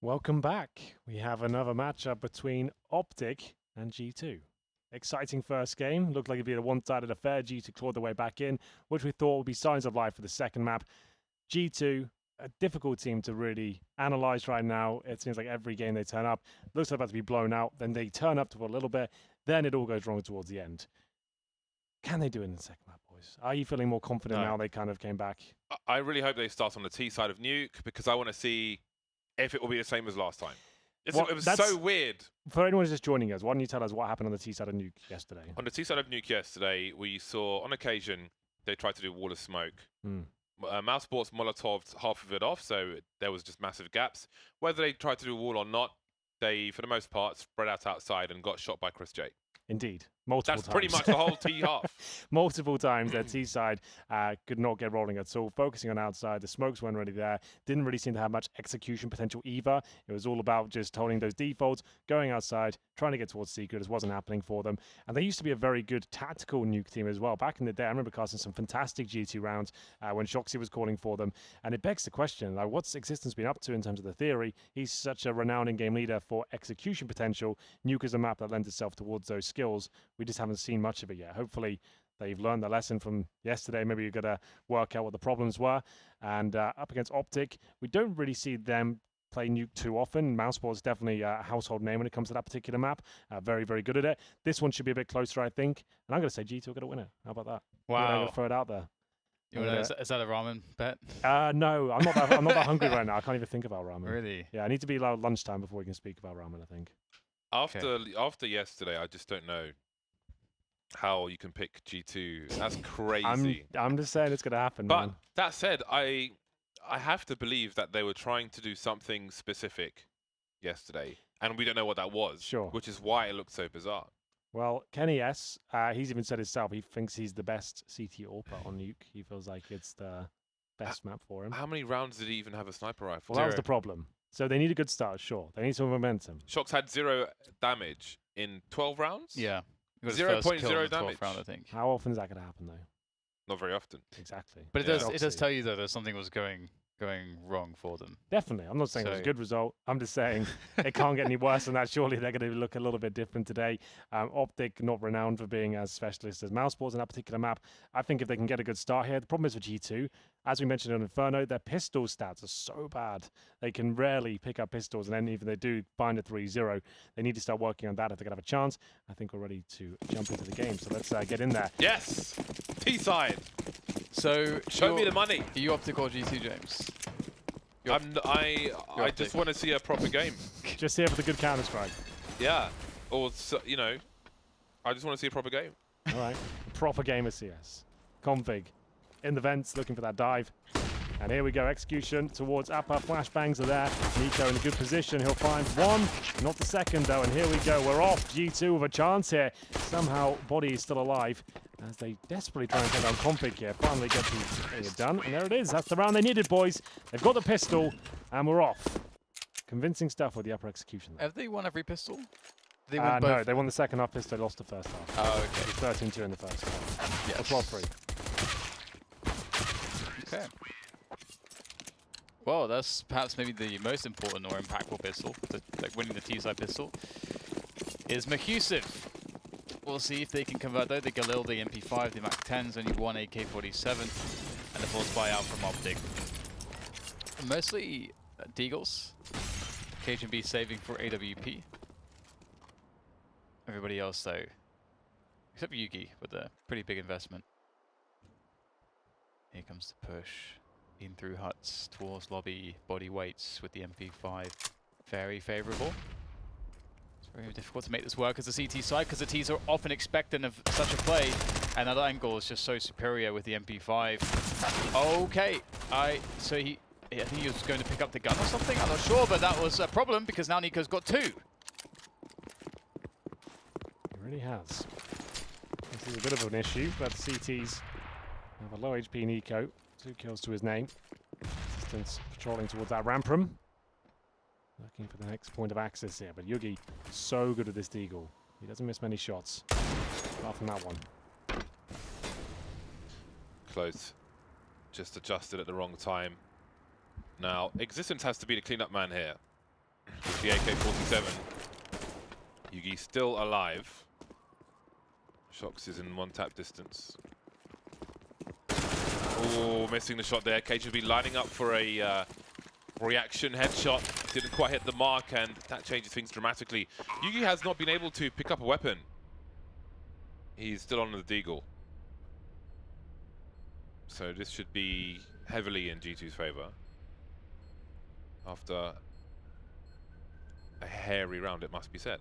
Welcome back. We have another matchup between Optic and G2. Exciting first game. Looked like it'd be a one-sided affair. G2 clawed their way back in, which we thought would be signs of life for the second map. G2, a difficult team to really analyze right now. It seems like every game they turn up, looks like about to be blown out. Then they turn up for a little bit. Then it all goes wrong towards the end. Can they do it in the second map, boys? Are you feeling more confident now they kind of came back? I really hope they start on the T side of Nuke, because I want to see if it will be the same as last time. It was so weird. For anyone who's just joining us, why don't you tell us what happened on the T side of Nuke yesterday? On the T side of Nuke yesterday, we saw, on occasion, they tried to do wall of smoke. Mousesports Molotoved half of it off, so there was just massive gaps. Whether they tried to do a wall or not, they, for the most part, spread out outside and got shot by Chris J. Indeed. Multiple times. That's pretty much the whole T half. Multiple times their T side could not get rolling at all, focusing on outside. The smokes weren't really there. Didn't really seem to have much execution potential either. It was all about just holding those defaults, going outside, trying to get towards Secret. It wasn't happening for them. And they used to be a very good tactical Nuke team as well. Back in the day, I remember casting some fantastic G2 rounds when Shoxy was calling for them. And it begs the question, like, what's Existence been up to in terms of the theory? He's such a renowned in-game leader for execution potential. Nuke is a map that lends itself towards those skills. We just haven't seen much of it yet. Hopefully they've learned the lesson from yesterday. Maybe you've got to work out what the problems were. And up against Optic, we don't really see them play Nuke too often. Mousesports is definitely a household name when it comes to that particular map. Very, very good at it. This one should be a bit closer, I think. And I'm going to say G2 are going to win it. How about that? Wow. I'm going to throw it out there. Is that a ramen bet? No, I'm not that hungry right now. I can't even think about ramen. Really? Yeah, I need to be like lunchtime before we can speak about ramen, I think. After yesterday, I just don't know how you can pick G2. That's crazy. I'm just saying it's going to happen, But man. that said, I have to believe that they were trying to do something specific yesterday, and we don't know what that was. Sure. Which is why it looked so bizarre. Well, Kenny S, he's even said himself, he thinks he's the best CT AWPer on Nuke. He feels like it's the best map for him. How many rounds did he even have a sniper rifle? Well, that was the problem. So they need a good start, sure. They need some momentum. Shox had 0 damage in 12 rounds? Yeah. 0.0 damage. Round, I think. How often is that going to happen, though? Not very often. Exactly. But it does tell you, though, that something was going wrong for them. Definitely. I'm not saying it was a good result. I'm just saying it can't get any worse than that. Surely they're going to look a little bit different today. Optic, not renowned for being as specialist as Mousesports in that particular map. I think if they can get a good start here, the problem is with G2, as we mentioned on Inferno, their pistol stats are so bad. They can rarely pick up pistols, and then even they do find a 3-0. They need to start working on that if they're going to have a chance. I think we're ready to jump into the game. So let's get in there. Yes! T-side! So show me the money. Are you Optic or G2, James? I just want to see a proper game. Just here for the good Counter-Strike. Yeah. Or, you know, I just want to see a proper game. All right. Proper game of CS. Config. In the vents, looking for that dive. And here we go. Execution towards Appa. Flashbangs are there. Nico in a good position. He'll find one. Not the second, though. And here we go. We're off. G2 with a chance here. Somehow, Body is still alive as they desperately try and take down Config here. Finally get it done. And there it is. That's the round they needed, boys. They've got the pistol. And we're off. Convincing stuff with the upper execution. Have they won every pistol? They won both? No, they won the second half pistol. They lost the first half. Oh, okay. 13-2 in the first half. Yes. 12-3. Okay. Well, that's perhaps maybe the most important or impactful pistol, like winning the T-side pistol, is Mahusiv. We'll see if they can convert though. The Galil, the MP5, the MAC-10s, only one AK-47, and the force buyout from Optic. Mostly Deagles. KGB saving for AWP. Everybody else though, except for Yugi, with a pretty big investment. Here comes the push. In through huts towards lobby, Body waits with the MP5. Very favourable. It's very difficult to make this work as a CT side because the Ts are often expectant of such a play, and that angle is just so superior with the MP5. Okay, I think he was going to pick up the gun or something. I'm not sure, but that was a problem because now Nico's got 2. He really has. This is a bit of an issue, but CTs have a low HP Nico. 2 kills to his name. Assistants patrolling towards that ramp room. Looking for the next point of access here, but Yugi so good at this Deagle. He doesn't miss many shots. Apart from that one. Close. Just adjusted at the wrong time. Now, Existence has to be the cleanup man here. With the AK-47. Yugi still alive. Shox is in 1 tap distance. Oh, missing the shot there. Cage will be lining up for a reaction headshot. Didn't quite hit the mark, and that changes things dramatically. Yugi has not been able to pick up a weapon. He's still on the Deagle. So this should be heavily in G2's favor. After a hairy round, it must be said.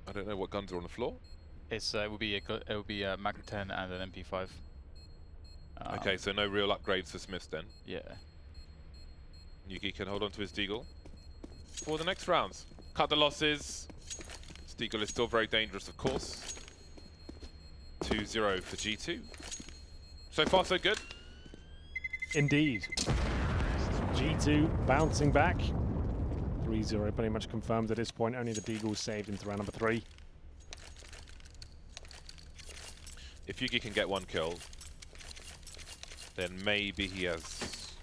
I don't know what guns are on the floor. It will be a Magnum 10 and an MP5. Okay, so no real upgrades for Smiths then. Yeah. Nuke can hold on to his Deagle for the next rounds. Cut the losses. Deagle is still very dangerous, of course. 2-0 for G2. So far, so good. Indeed. G2 bouncing back. 3-0 pretty much confirmed at this point. Only the Deagle saved into round number 3. If Yugi can get 1 kill, then maybe he has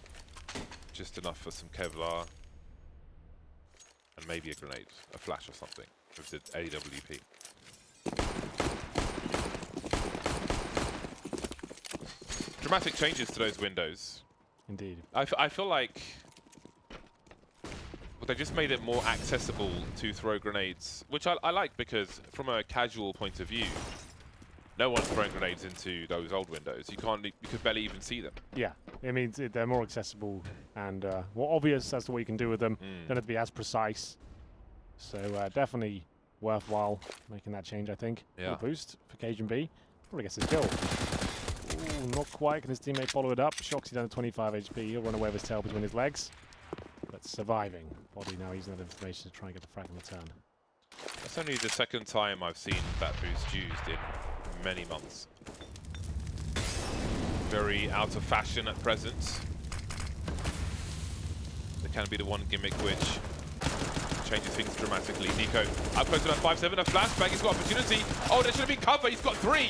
just enough for some Kevlar and maybe a grenade, a flash or something with the AWP. Dramatic changes to those windows. Indeed. I feel like they just made it more accessible to throw grenades, which I like, because from a casual point of view, no one's throwing grenades into those old windows. You could barely even see them. Yeah, it means they're more accessible and more obvious as to what you can do with them. Don't have to be as precise. So definitely worthwhile making that change, I think. Yeah. Little boost for Cajun B. Probably gets his kill. Ooh, not quite. Can his teammate follow it up? Shoxy down to 25 HP. He'll run away with his tail between his legs. But surviving. Body now using that information to try and get the frag in return. That's only the 2nd time I've seen that boost used in many months. Very out of fashion at present. There can be the one gimmick which changes things dramatically. Nico up close to that 5-7, a flashbang, he's got opportunity. Oh, there should have been cover, he's got 3!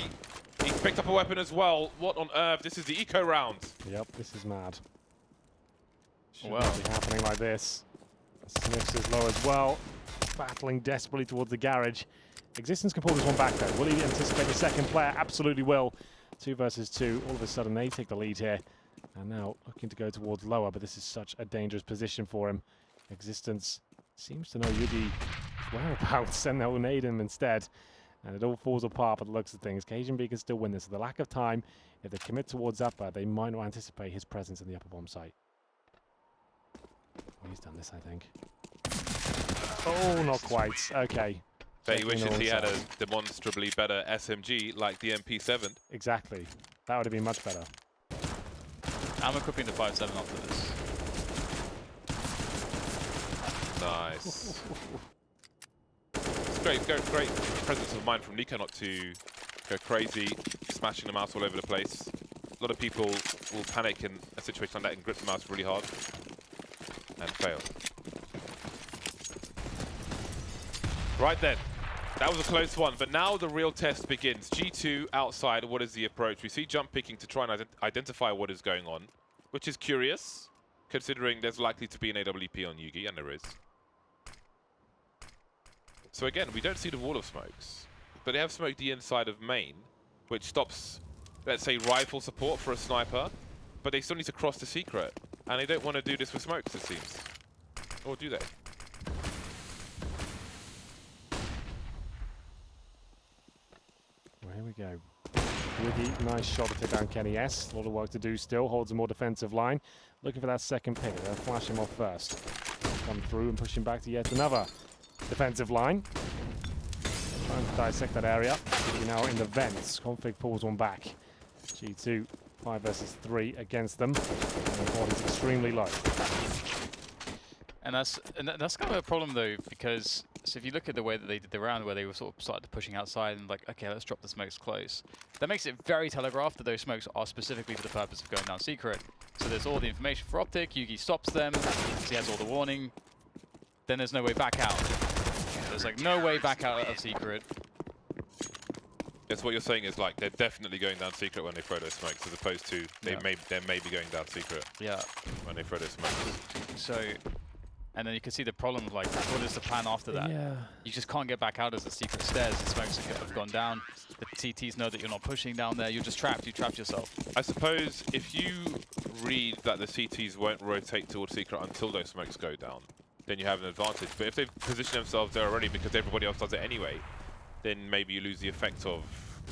He's picked up a weapon as well. What on earth? This is the eco round. Yep, this is mad. Wow. Shouldn't be happening like this. Smiths is low as well. Battling desperately towards the garage. Existence can pull this one back though. Will he anticipate the second player? Absolutely will. 2 versus 2. All of a sudden they take the lead here. And now looking to go towards lower, but this is such a dangerous position for him. Existence seems to know Yugi's whereabouts, and they'll nade him instead. And it all falls apart by the looks of things. Cajun B can still win this. So the lack of time, if they commit towards upper, they might not anticipate his presence in the upper bomb site. Oh, he's done this, I think. Oh, not quite. Okay. Bet he wishes he had a demonstrably better SMG like the MP7. Exactly. That would have been much better. I'm equipping the 5-7 after this. Nice. It's great presence of mind from Nico not to go crazy, smashing the mouse all over the place. A lot of people will panic in a situation like that and grip the mouse really hard and fail. Right then, that was a close one, but now the real test begins. G2 outside, what is the approach? We see jump picking to try and identify what is going on, which is curious, considering there's likely to be an AWP on Yugi, and there is. So again, we don't see the wall of smokes, but they have smoked the inside of main, which stops, let's say, rifle support for a sniper, but they still need to cross the secret, and they don't want to do this with smokes, it seems. Or do they? Well, here we go. Wiggy, nice shot to take down Kenny S. A lot of work to do still. Holds a more defensive line. Looking for that second pick. They'll flash him off first. Come through and push him back to yet another defensive line. Trying to dissect that area. Wiggy now in the vents. Config pulls one back. G2, 5 versus 3 against them. And the body's extremely low. And that's kind of a problem though, because so if you look at the way that they did the round, where they were sort of started pushing outside and like, okay, let's drop the smokes close. That makes it very telegraphed that those smokes are specifically for the purpose of going down secret. So there's all the information for Optic. Yugi stops them. He has all the warning. Then there's no way back out. There's like no way back out of secret. Guess what you're saying is like they're definitely going down secret when they throw those smokes, as opposed to they may be going down secret. Yeah. When they throw those smokes. So, and then you can see the problem. Like, what is the plan after that? Yeah. You just can't get back out as the secret stairs. The smokes have gone down. The CTs know that you're not pushing down there. You're just trapped. You trapped yourself. I suppose if you read that the CTs won't rotate towards secret until those smokes go down, then you have an advantage. But if they've positioned themselves there already because everybody else does it anyway, then maybe you lose the effect of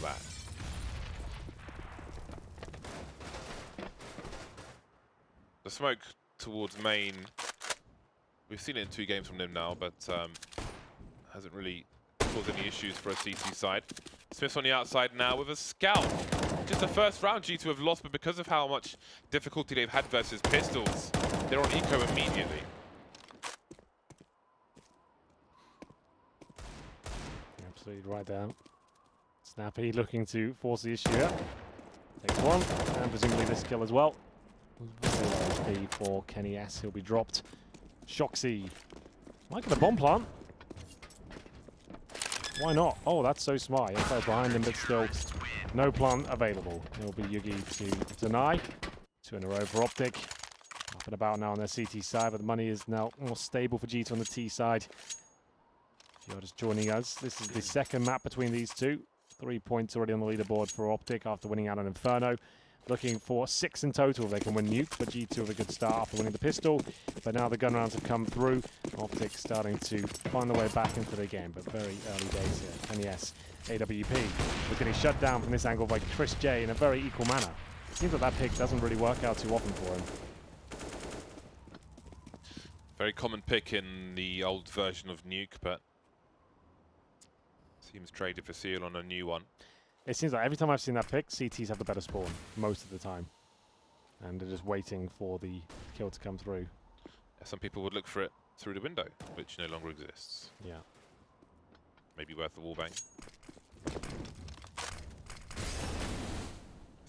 that. The smoke towards main, we've seen it in 2 games from them now, but hasn't really caused any issues for a CT side. Smith's on the outside now with a scout. Just the first round G2 have lost, but because of how much difficulty they've had versus pistols, they're on eco immediately. Absolutely right there. Snappy looking to force the issue here. Takes one, and presumably this kill as well. 0 HP for Kenny S. He'll be dropped. Shoxy might get a bomb plant. Why not? Oh, that's so smart. He's behind him, but still no plant available. It'll be Yugi to deny. 2 in a row for Optic. Up and about now on their CT side, but the money is now more stable for G2 on the T side. If you're just joining us, this is the second map between these two. 3 points already on the leaderboard for Optic after winning out on Inferno. Looking for 6 in total if they can win Nuke, but G2 have a good start after winning the pistol. But now the gun rounds have come through. Optic starting to find their way back into the game, but very early days here. And yes, AWP was getting shut down from this angle by Chris J in a very equal manner. It seems like that pick doesn't really work out too often for him. Very common pick in the old version of Nuke, but seems traded for Seal on a new one. It seems like every time I've seen that pick, CTs have the better spawn, most of the time. And they're just waiting for the kill to come through. Some people would look for it through the window, which no longer exists. Yeah. Maybe worth the wallbang.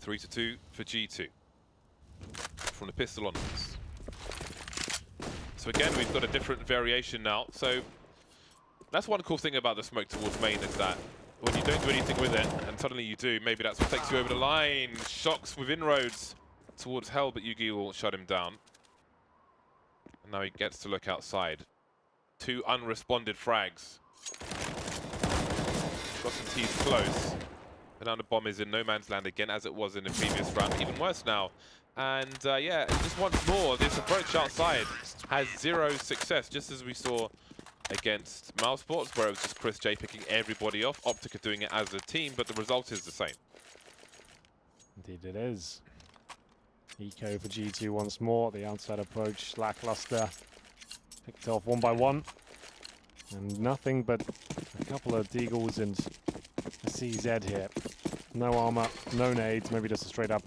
3-2 for G2. From the pistol onwards. So again, we've got a different variation now. So that's one cool thing about the smoke towards main, is that when you don't do anything with it, and suddenly you do, maybe that's what takes you over the line. Shocks with inroads towards Hell, but Yugi will shut him down. And now he gets to look outside. 2 unresponded frags. Got some T's close. And now the bomb is in no man's land again, as it was in the previous round. Even worse now. And yeah, just once more, this approach outside has 0 success, just as we saw against Mousesports, where it was just Chris J picking everybody off. Optic are doing it as a team, but the result is the same. Indeed it is. Eco for G2 once more. The outside approach, lackluster. Picked off 1 by 1. And nothing but a couple of deagles and a CZ here. No armor, no nades, maybe just a straight up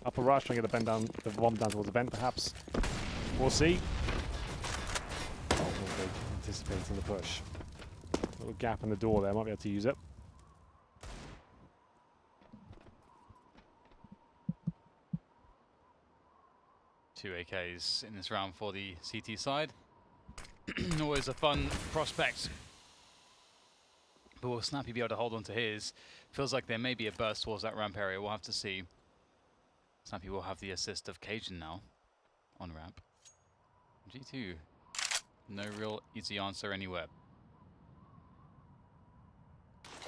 upper rush, trying to get the bomb down towards the vent perhaps. We'll see. Anticipating the push. Little gap in the door there, might be able to use it. Two AKs in this round for the CT side. Always a fun prospect. But will Snappy be able to hold on to his? Feels like there may be a burst towards that ramp area. We'll have to see. Snappy will have the assist of Cajun now on ramp. G2. No real easy answer anywhere.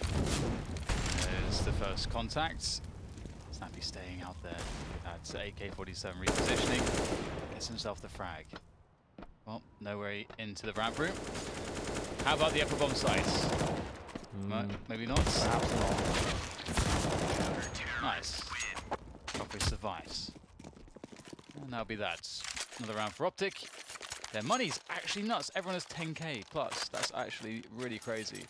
There's the first contact. Snappy staying out there with that AK-47 repositioning. Gets himself the frag. Well, no way into the ramp room. How about the upper bomb sites? Maybe not. Perhaps not. Nice. Joffrey survives. And that'll be that. Another round for Optic. Their money's actually nuts. Everyone has 10k plus. That's actually really crazy.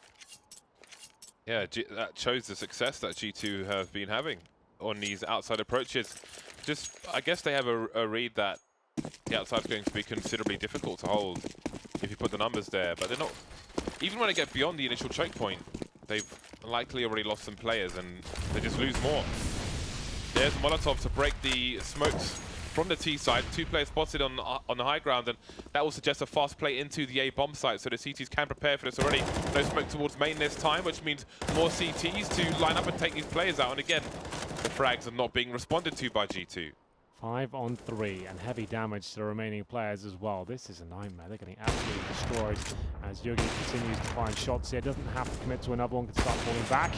Yeah, that shows the success that G2 have been having on these outside approaches. Just, I guess they have a read that the outside's going to be considerably difficult to hold if you put the numbers there, but they're not. Even when they get beyond the initial choke point, they've likely already lost some players and they just lose more. There's Molotov to break the smokes from the T side. 2 players spotted on the high ground, and that will suggest a fast play into the A bomb site, so the CTs can prepare for this already. No smoke towards main this time, which means more CTs to line up and take these players out. And again, the frags are not being responded to by G2. 5 on 3 and heavy damage to the remaining players as well. This is a nightmare. They're getting absolutely destroyed as Yugi continues to find shots here. Doesn't have to commit to another one, can start falling back.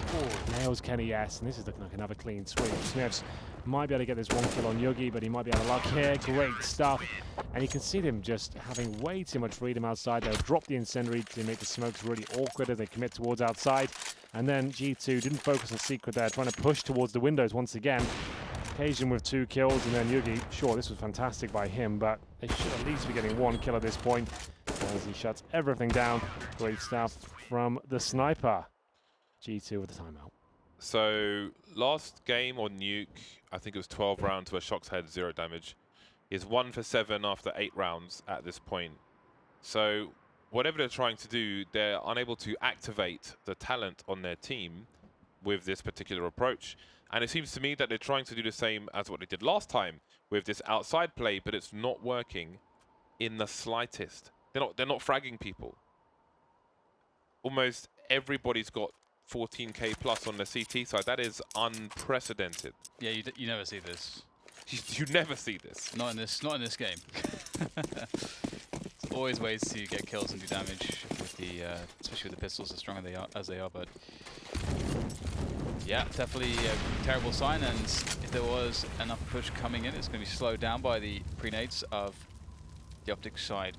Nails Kenny S, and this is looking like another clean sweep. Smiths might be able to get this 1 kill on Yugi, but he might be out of luck here. Great stuff. And you can see them just having way too much freedom outside. They'll drop the incendiary to make the smokes really awkward as they commit towards outside. And then G2 didn't focus on Secret there, trying to push towards the windows once again. Occasion with 2 kills, and then Yugi, sure, this was fantastic by him, but they should at least be getting 1 kill at this point as he shuts everything down. Great stuff from the sniper. G2 with the timeout. So last game on Nuke, I think it was 12 rounds where Shox had 0 damage. He's 1 for 7 after 8 rounds at this point. So whatever they're trying to do, they're unable to activate the talent on their team with this particular approach. And it seems to me that they're trying to do the same as what they did last time with this outside play, but it's not working in the slightest. They're not fragging people. Almost everybody's got 14k plus on the CT side. That is unprecedented. Yeah, you never see this. You never see this. Not in this game. There's always ways to get kills and do damage with the, especially with the pistols as strong as they are. But yeah, definitely a terrible sign. And if there was enough push coming in, it's going to be slowed down by the pre-nades of the Optıc side.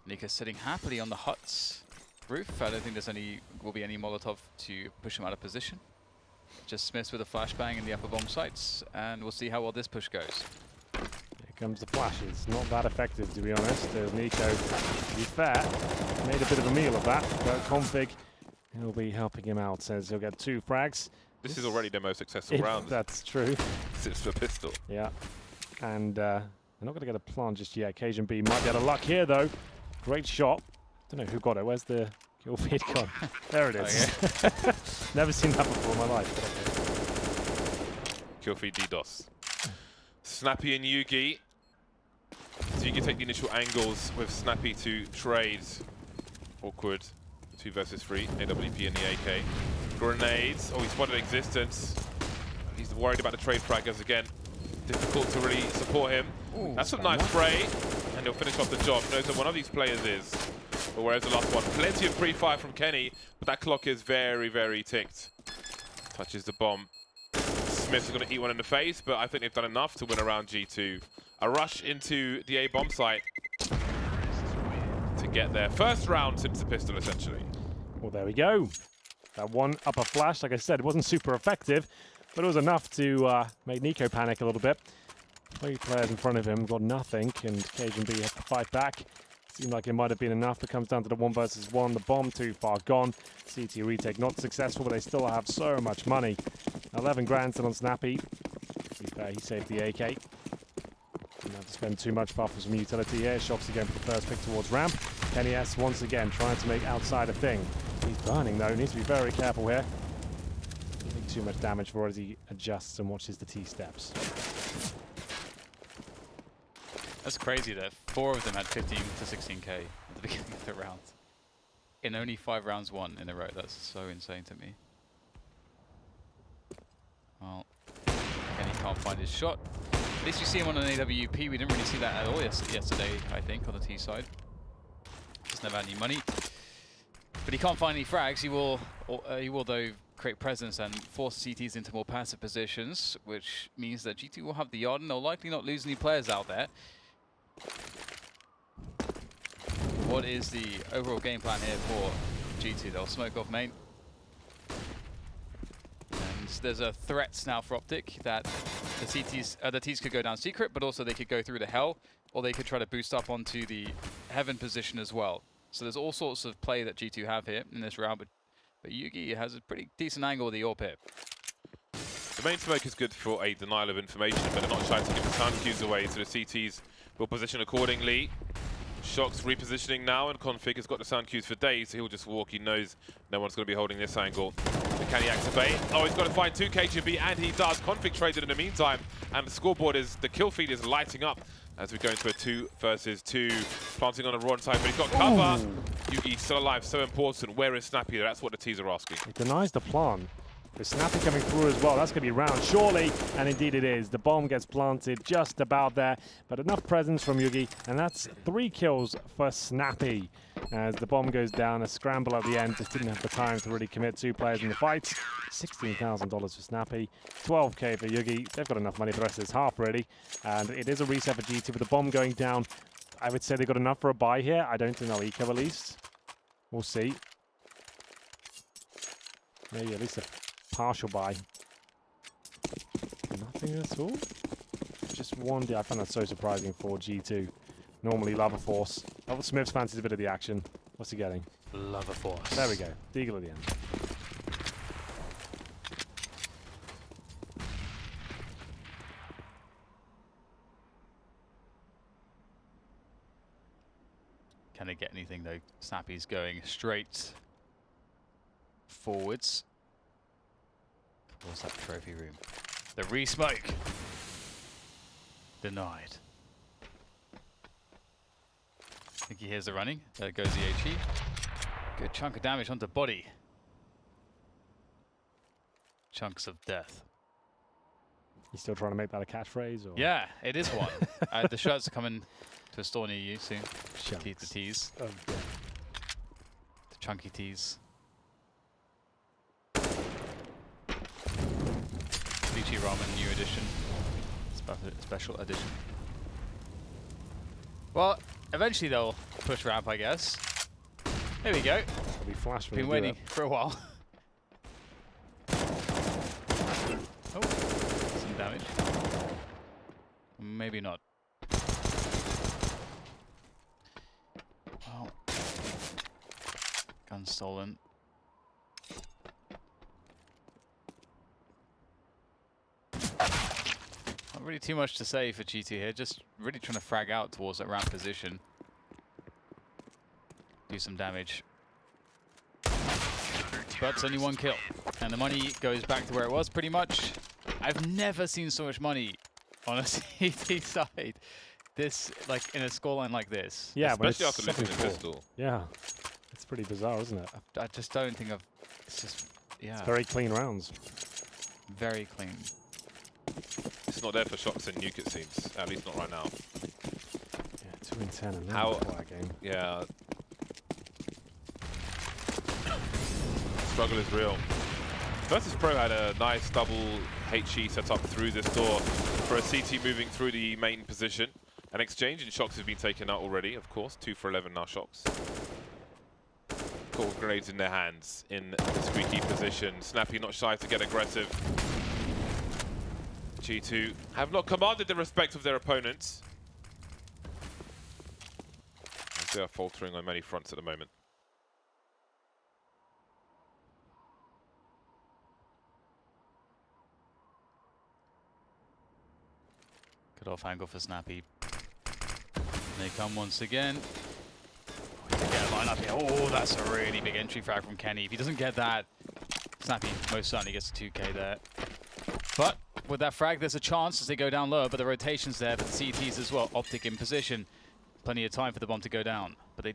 Nuke sitting happily on the hut's roof. I don't think will be any Molotov to push him out of position. Just Smiths with a flashbang in the upper bomb sites, and we'll see how well this push goes. Here comes the flashes. Not that effective, to be honest. There's Nico, to be fair, made a bit of a meal of that, but Config, he'll be helping him out, says he'll get 2 frags. This is already their most successful round. That's true. It's the pistol. Yeah, and they're not going to get a plant just yet. Occasion B might get a luck here, though. Great shot. Don't know who got it. Where's the kill feed gone? There it is. Oh, yeah. Never seen that before in my life. Kill feed DDoS. Snappy and Yugi. So you can take the initial angles with Snappy to trade. Awkward. 2 versus 3. AWP in the AK. Grenades. Oh, he spotted existence. He's worried about the trade fraggers again. Difficult to really support him. Ooh, that's a nice spray. And he'll finish off the job. Knows that one of these players is. But where's the last one? Plenty of pre-fire from Kenny, but that clock is very, very ticked. Touches the bomb. Smith's going to eat one in the face, but I think they've done enough to win around G2. A rush into the A bomb site to get their first round since the pistol, essentially. Well, there we go. That one upper flash, like I said, it wasn't super effective, but it was enough to make Nico panic a little bit. 3 players in front of him got nothing, and Cajun B had to fight back. Seemed like it might have been enough. It comes down to the 1 versus 1. The bomb too far gone. CT retake not successful, but they still have so much money. 11 grand still on Snappy. To be fair, he saved the AK. Didn't have to spend too much buff for some utility here. Shox again for the first pick towards ramp. Kenny S once again trying to make outside a thing. He's burning though. Needs to be very careful here. Getting too much damage for as he adjusts and watches the T steps. That's crazy that 4 of them had 15 to 16k at the beginning of the round. In only 5 rounds won in a row. That's so insane to me. Well, Kenny can't find his shot. At least you see him on an AWP. We didn't really see that at all yesterday, I think, on the T side. Just never had any money. But he can't find any frags. He will though, create presence and force CTs into more passive positions, which means that G2 will have the yard and they'll likely not lose any players out there. What is the overall game plan here for G2? They'll smoke off main. And there's a threat now for Optıc that the T's could go down secret, but also they could go through the hell, or they could try to boost up onto the heaven position as well. So there's all sorts of play that G2 have here in this round, but Yugi has a pretty decent angle with the AWP here. The main smoke is good for a denial of information, but they're not shy to give the sound cues away, so the CTs will position accordingly. Shox repositioning now, and Config has got the sound cues for days, so he'll just walk. He knows no one's going to be holding this angle. Can he activate? Oh, he's got to find 2 KGB, and he does. Config traded in the meantime, and the scoreboard is, the kill feed is lighting up as we go into a 2 versus 2. Planting on the wrong side, but he's got cover. Yugi still alive, so important. Where is Snappy? That's what the T's are asking. He denies the plant. With Snappy coming through as well, that's going to be round, surely, and indeed it is. The bomb gets planted just about there, but enough presence from Yugi, and that's 3 kills for Snappy. As the bomb goes down, a scramble at the end, just didn't have the time to really commit 2 players in the fight. $16,000 for Snappy, 12k for Yugi. They've got enough money for the rest of this half, really. And it is a reset for G2 with the bomb going down. I would say they got enough for a buy here. I don't think they'll eco at least. We'll see. Maybe at least a partial buy. Nothing at all? Just one day. I found that so surprising for G2. Normally Lava Force. Oh, Smith's fancies a bit of the action. What's he getting? Lava Force. There we go. Deagle at the end. Can they get anything though? Snappy's going straight forwards. What's that trophy room? The re-smoke. Denied. I think he hears the running. There goes the HE. Good chunk of damage onto body. Chunks of death. You still trying to make that a catchphrase? Or? Yeah, it is one. The shirts are coming to a store near you soon. The tees. Oh, yeah. The chunky tees. Lychee Ramen new edition. Special edition. Well, eventually they'll push ramp, I guess. There we go. It'll be flash when Been waiting for a while. Oh, some damage. Maybe not. Well, gun stolen. Not really too much to say for G2 here, just really trying to frag out towards that ramp position. Do some damage. But it's only 1 kill. And the money goes back to where it was pretty much. I've never seen so much money on a CT side. This, like, in a scoreline like this. Yeah, especially after losing the pistol. Yeah. It's pretty bizarre, isn't it? I just don't think I've... It's just... Yeah. It's very clean rounds. Very clean. It's not there for shots in Nuke, it seems. At least not right now. Yeah, 2 in 10 and How? that game. Yeah. Struggle is real. Versus Pro had a nice double HE set up through this door for a CT moving through the main position. An exchange, and Shocks has been taken out already, of course. 2 for 11 now, Shocks. Got grenades in their hands in the squeaky position. Snappy not shy to get aggressive. G2 have not commanded the respect of their opponents. They are faltering on many fronts at the moment. Good off angle for Snappy. They come once again. Oh, he can get a line up here. Oh, that's a really big entry frag from Kenny. If he doesn't get that, Snappy most certainly gets a 2k there. But with that frag, there's a chance as they go down lower, but the rotation's there for the CTs as well. Optic in position. Plenty of time for the bomb to go down. But they,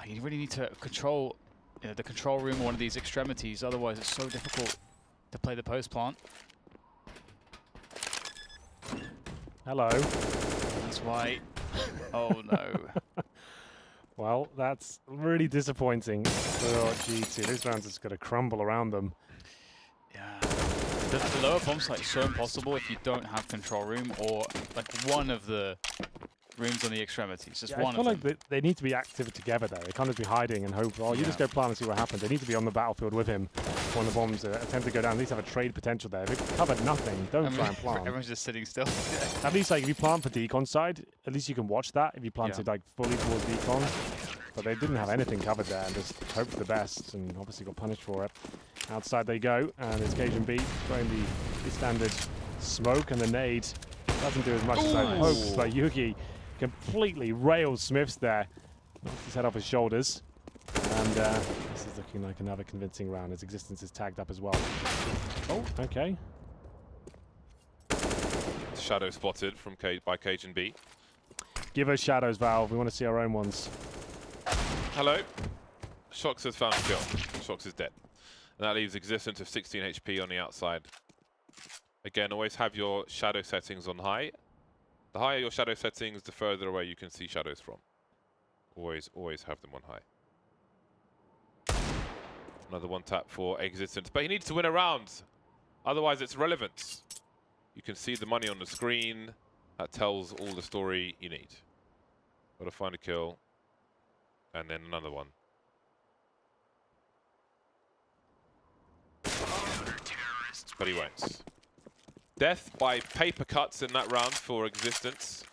you really need to control the control room or one of these extremities. Otherwise, it's so difficult to play the post plant. Hello. That's why. Oh no. Well, that's really disappointing for G2. This round's just going to crumble around them. Yeah. The lower bomb site is so impossible if you don't have control room or like one of the rooms on the extremities. Just one of them. I feel like they need to be active together though. They can't just be hiding and hope, oh, you just go plant and see what happens. They need to be on the battlefield with him when the bombs attempt to go down. At least have a trade potential there. If it covered nothing, don't try and plant. Everyone's just sitting still. At least like if you plant for decon side, at least you can watch that. If you planted like fully towards decon. But they didn't have anything covered there and just hoped for the best and obviously got punished for it. Outside they go, and it's Cajun B throwing the standard smoke, and the nade doesn't do as much as I hoped, but Yugi completely rails Smiths there. Knocks his head off his shoulders, and This is looking like another convincing round as Existence is tagged up as well. Oh, okay. Shadow spotted from by Cajun B. Give us shadows, Valve. We want to see our own ones. Hello. Shox has found a kill. Shox is dead. And that leaves Existence of 16 HP on the outside. Again, always have your shadow settings on high. The higher your shadow settings, the further away you can see shadows from. Always have them on high. Another one tap for Existence. But he needs to win a round. Otherwise, it's relevant. You can see the money on the screen. That tells all the story you need. Got to find a kill. And then another one. But he won't. Death by paper cuts in that round for Existence.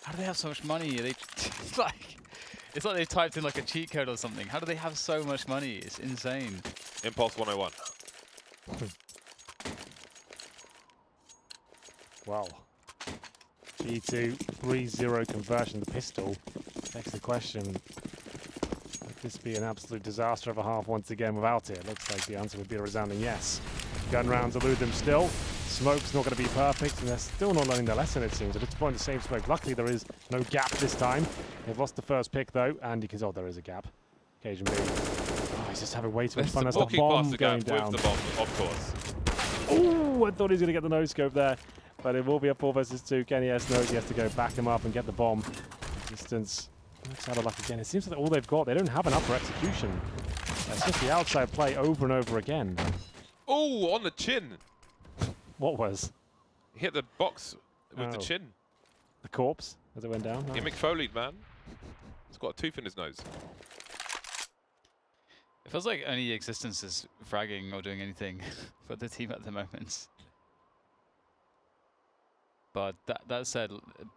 How do they have so much money? It's like they typed in like a cheat code or something. How do they have so much money? It's insane. Impulse 101. Wow. G2 3-0 conversion. The pistol begs the question, would this be an absolute disaster of a half once again without it? Looks like the answer would be a resounding yes. Gun rounds elude them still. Smoke's not going to be perfect, and they're still not learning their lesson, it seems. They're deploying the same smoke. Luckily, there is no gap this time. They've lost the first pick, though, and you can tell there is a gap. Cajun B. Oh, he's just having way too much fun. That's the bomb going down. With the bomb, of course. Oh, I thought he was going to get the no-scope there, but it will be a 4 versus 2. Kenny S knows he has to go back him up and get the bomb. Distance. Looks out of luck again. It seems like all they've got, they don't have an upper execution. It's just the outside play over and over again. Oh, on the chin. What was? He hit the box with the chin. The corpse as it went down? He McFoleyed, man. He's got a tooth in his nose. It feels like only Existence is fragging or doing anything for the team at the moment. But that said,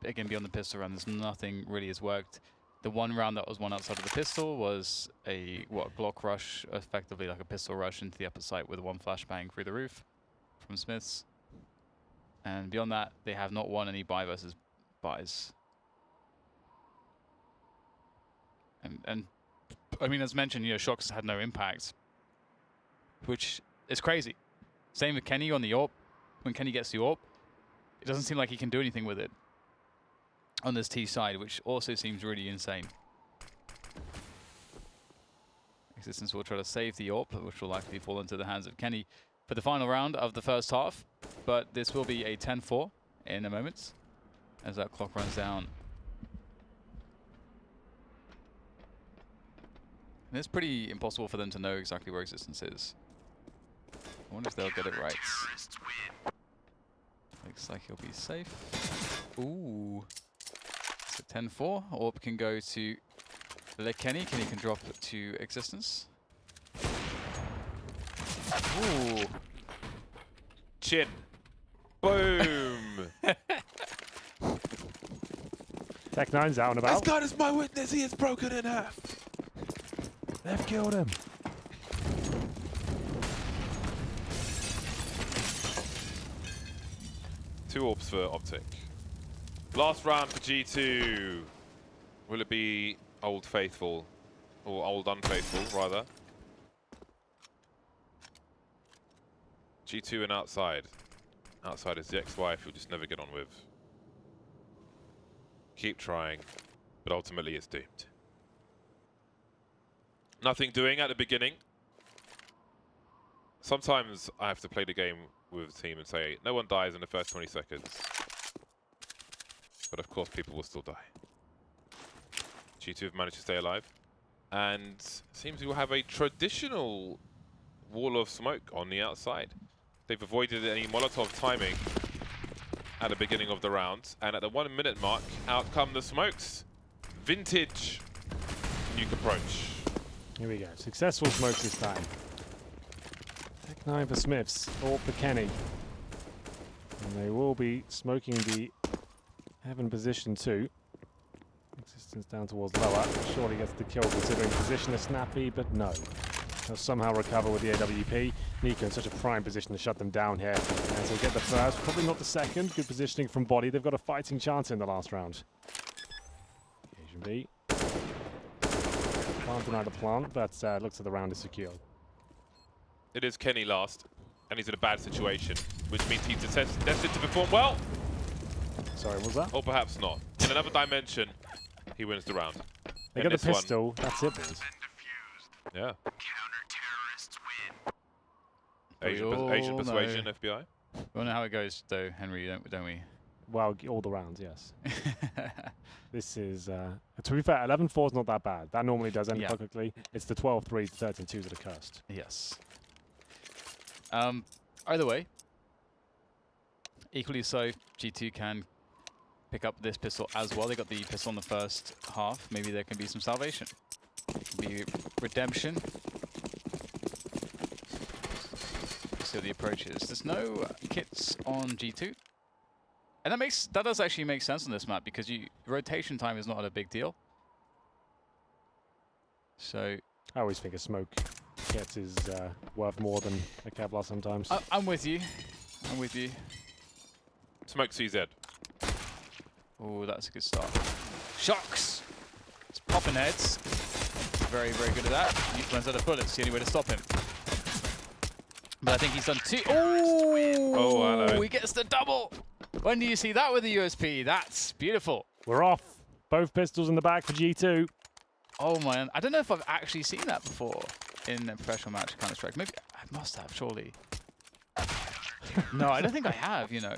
again, beyond the pistol round, there's nothing really has worked. The one round that was won outside of the pistol was a Glock rush, effectively like a pistol rush into the upper site with one flashbang through the roof from Smiths. And beyond that, they have not won any buy versus buys. And I mean, as mentioned, Shox had no impact, which is crazy. Same with Kenny on the AWP. When Kenny gets the AWP, it doesn't seem like he can do anything with it on this T side, which also seems really insane. Existence will try to save the AWP, which will likely fall into the hands of Kenny for the final round of the first half. But this will be a 10-4 in a moment as that clock runs down. And it's pretty impossible for them to know exactly where Existence is. I wonder if they'll get it right. Looks like he'll be safe. Ooh. So 10-4. Orb can go to Kenny. Kenny can drop to Existence. Ooh. Chin. Boom. Tech9's out and about. As God is my witness, he is broken in half. They've killed him. Two orbs for Optic. Last round for G2. Will it be Old Faithful? Or Old Unfaithful, rather? G2 and outside. Outside is the ex-wife you'll just never get on with. Keep trying, but ultimately it's doomed. Nothing doing at the beginning. Sometimes I have to play the game with the team and say, no one dies in the first 20 seconds. But of course people will still die. G2 have managed to stay alive. And seems we will have a traditional wall of smoke on the outside. They've avoided any Molotov timing at the beginning of the round. And at the 1 minute mark, out come the smokes. Vintage Nuke approach. Here we go. Successful smokes this time. Tech9 for Smiths, or for Kenny. And they will be smoking the heaven position too. Existence down towards lower. Surely gets the kill considering position is snappy, but no. They'll somehow recover with the AWP. Nuke in such a prime position to shut them down here. And so get the first, probably not the second. Good positioning from Body. They've got a fighting chance in the last round. Asian B. Can't deny the plant, but looks like the round is secured. It is Kenny last, and he's in a bad situation, which means he's destined to perform well. Sorry, what was that? Or perhaps not. In another dimension, he wins the round. They In got the this pistol. That's it, boys. Yeah. We Asian all persuasion, know. FBI. We all know how it goes, though, Henry, don't we? Well, all the rounds, yes. This is, to be fair, 11-4 is not that bad. That normally does end quite quickly. It's the 12-3s, 13-2s that are cursed. Yes. Either way, equally so, G2 can pick up this pistol as well. They got the pistol in the first half. Maybe there can be some salvation. Be redemption. So the approach is. There's no kits on G2. And that does actually make sense on this map because rotation time is not a big deal. So I always think a smoke kit is worth more than a Kevlar sometimes. I'm with you. I'm with you. Smoke CZ. Oh, that's a good start. Shocks! It's popping heads. Very, very good at that. He runs out of bullets. The only way to stop him. But I think he's done two. Oh, hello. He gets the double. When do you see that with the USP? That's beautiful. We're off. Both pistols in the back for G2. Oh, man. I don't know if I've actually seen that before in a professional match Counter-Strike. Maybe I must have, surely. No, I don't think I have, you know.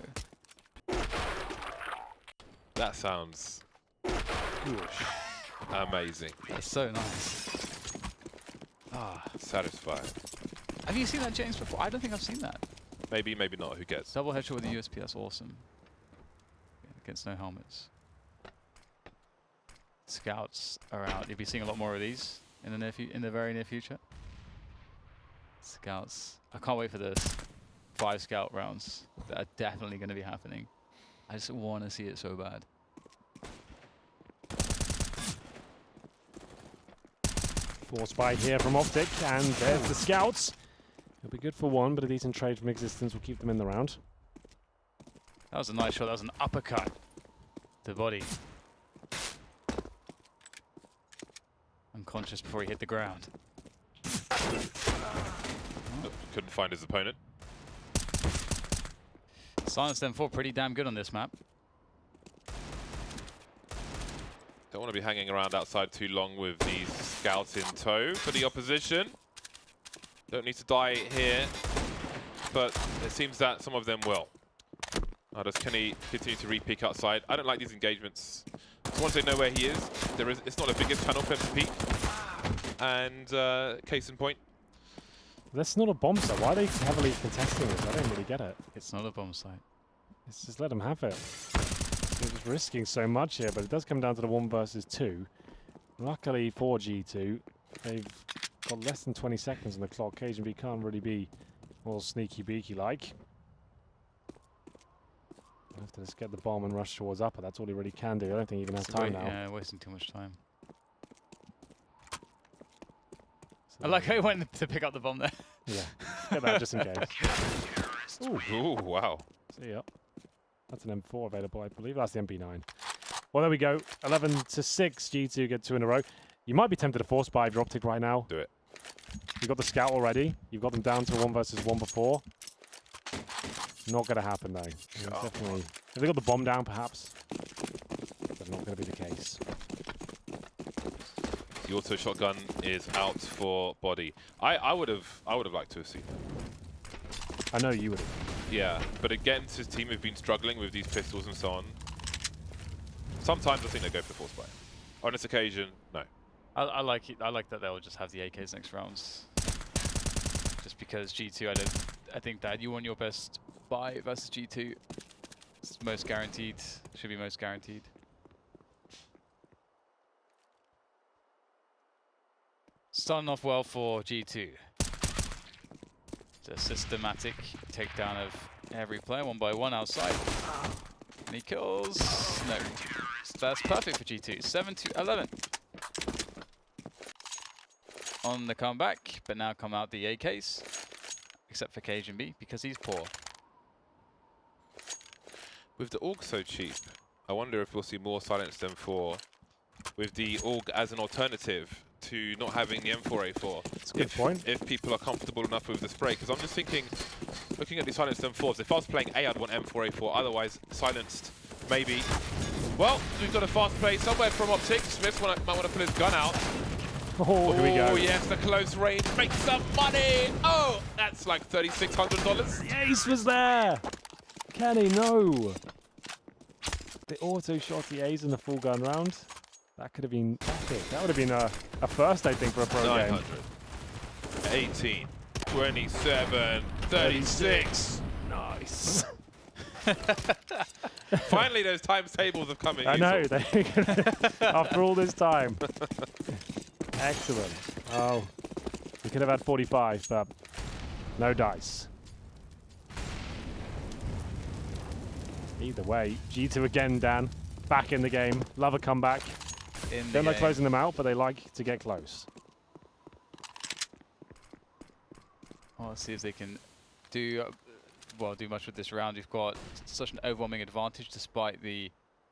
That sounds amazing. That's so nice. Ah, Satisfying. have you seen that, James, before? I don't think I've seen that. Maybe, maybe not. Who gets? Double headshot with the USP, that's awesome. Against no helmets. Scouts are out. You'll be seeing a lot more of these in the very near future. Scouts. I can't wait for this. 5 scout rounds that are definitely going to be happening. I just want to see it so bad. Force fight here from Optıc, and there's the scouts. It'll be good for one, but a decent trade from Existence will keep them in the round. That was a nice shot. That was an uppercut to body. Unconscious before he hit the ground. Couldn't find his opponent. Silence them 4 pretty damn good on this map. Don't want to be hanging around outside too long with these scouts in tow for the opposition. Don't need to die here, but it seems that some of them will. Does Kenny continue to re-peek outside? I don't like these engagements. So once they know where he is, it's not the biggest channel for them to peek. And case in point. That's not a bomb site. Why are they heavily contesting this? I don't really get it. It's not a bomb site. Let's just let them have it. They're just risking so much here, but it does come down to the 1 versus 2. Luckily for G2, they've got less than 20 seconds on the clock. KGB can't really be all sneaky beaky like. Have to just get the bomb and rush towards upper. That's all he really can do. I don't think he even has time now. Yeah, wasting too much time. I like how he went to pick up the bomb there. Yeah, get that just in case. Ooh, wow. See ya. That's an M4 available, I believe. That's the MP9. Well, there we go. 11-6. G2 get 2 in a row. You might be tempted to force buy if you're Optic right now. Do it. You've got the scout already. You've got them down to 1 versus 1 before. Not going to happen, though. Definitely. If they got the bomb down, perhaps. That's not going to be the case. The auto shotgun is out for body. I would have liked to have seen that. I know you would have. Yeah, but against his team who've been struggling with these pistols and so on, sometimes I think they go for the force buy. On this occasion, no. I like it. I like that they'll just have the AKs next rounds. Just because G2, I think that you want your best buy versus G2. It's most guaranteed. Should be most guaranteed. Starting off well for G2. It's a systematic takedown of every player, 1 by 1 outside. And he kills. No. That's perfect for G2. 7-11. On the comeback, but now come out the AKs. Except for KGB, because he's poor. With the AUG so cheap, I wonder if we'll see more Silence M4 with the AUG as an alternative to not having the M4A4. That's a good point. If people are comfortable enough with the spray, because I'm just thinking, looking at the silenced M4s, if I was playing A, I'd want M4A4, otherwise silenced, maybe. Well, we've got a fast play somewhere from Optıc. Smith might want to pull his gun out. Oh, here we go. Oh, yes, the close range. Make some money. Oh, that's like $3,600. The ace was there. Kenny, no. They auto shot the ace in the full gun round. That could have been epic. That would have been a first, I think, for a pro 900. game. 18, 27, 36. Nice. Finally, those times tables have come in. I know. After all this time. Excellent. Oh, we could have had 45, but no dice. Either way, G2 again, Dan. Back in the game. Love a comeback. Don't like closing them out, but they like to get close. Well, let's see if they can do do much with this round. You've got such an overwhelming advantage despite the